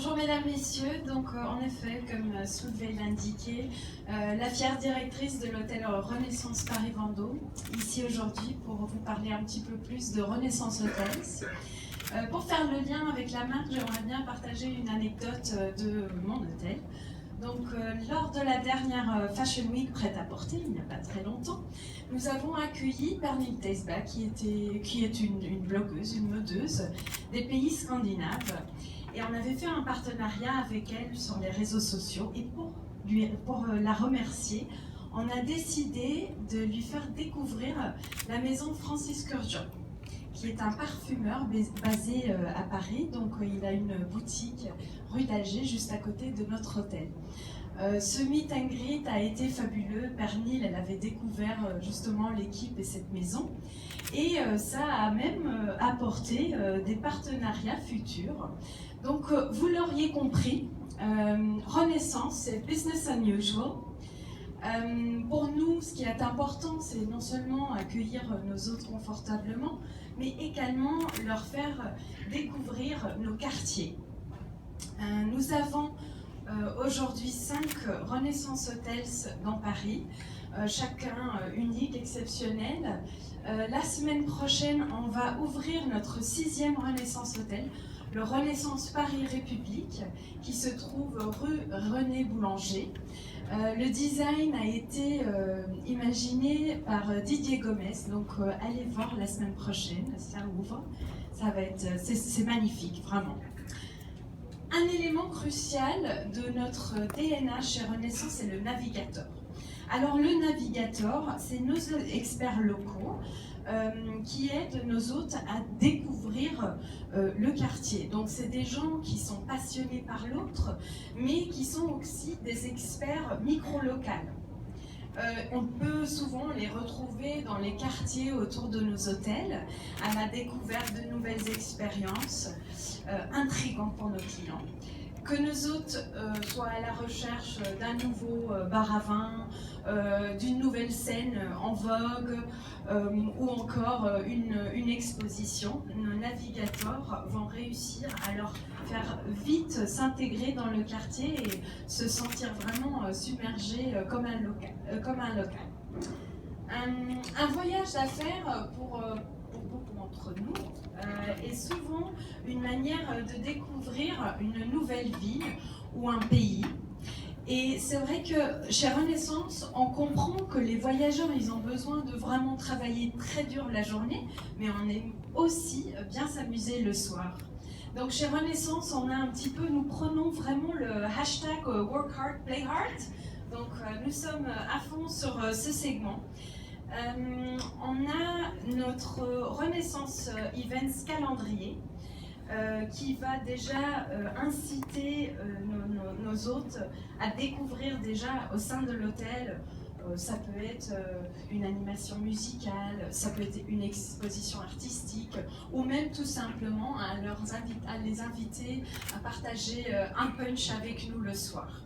Bonjour mesdames, messieurs. Donc en effet, comme Soulevey l'indiquait, la fière directrice de l'hôtel Renaissance Paris-Vendôme, ici aujourd'hui pour vous parler un petit peu plus de Renaissance Hotels. Pour faire le lien avec la marque, j'aimerais bien partager une anecdote de mon hôtel. Donc lors de la dernière Fashion Week prêt-à-porter, il n'y a pas très longtemps, nous avons accueilli Pernille Tesba, qui est une blogueuse, une modeuse des pays scandinaves. Et on avait fait un partenariat avec elle sur les réseaux sociaux. Et pour la remercier, on a décidé de lui faire découvrir la maison Francis Kurkdjian, qui est un parfumeur basé à Paris. Donc il a une boutique rue d'Alger, juste à côté de notre hôtel. Ce meet and greet a été fabuleux. Pernille, elle avait découvert justement l'équipe et cette maison. Et ça a même apporté des partenariats futurs. Donc vous l'auriez compris, Renaissance, c'est business unusual. Pour nous, ce qui est important, c'est non seulement accueillir nos hôtes confortablement, mais également leur faire découvrir nos quartiers. Nous avons aujourd'hui 5 Renaissance Hotels dans Paris, chacun unique, exceptionnel. La semaine prochaine, on va ouvrir notre 6e Renaissance Hôtel, le Renaissance Paris République, qui se trouve rue René Boulanger. Le design a été imaginé par Didier Gomez, donc allez voir la semaine prochaine, ça ouvre, ça va être, c'est magnifique, vraiment. Un élément crucial de notre DNA chez Renaissance, c'est le navigateur. Alors le navigateur, c'est nos experts locaux qui aident nos hôtes à découvrir le quartier. Donc c'est des gens qui sont passionnés par l'autre, mais qui sont aussi des experts micro-locaux. On peut souvent les retrouver dans les quartiers autour de nos hôtels, à la découverte de nouvelles expériences intrigantes pour nos clients. Que nos hôtes soient à la recherche d'un nouveau bar à vin, d'une nouvelle scène en vogue ou encore une exposition, nos navigateurs vont réussir à leur faire vite s'intégrer dans le quartier et se sentir vraiment submergés comme un local. Un voyage d'affaires pour beaucoup d'entre nous est souvent une manière de découvrir une nouvelle ville ou un pays. Et c'est vrai que chez Renaissance, on comprend que les voyageurs, ils ont besoin de vraiment travailler très dur la journée, mais on aime aussi bien s'amuser le soir. Donc chez Renaissance, nous prenons vraiment le hashtag Work Hard, Play Hard. Donc nous sommes à fond sur ce segment. On a notre Renaissance Events calendrier qui va déjà inciter nos hôtes à découvrir déjà au sein de l'hôtel. Ça peut être une animation musicale, ça peut être une exposition artistique, ou même tout simplement à les inviter à partager un punch avec nous le soir.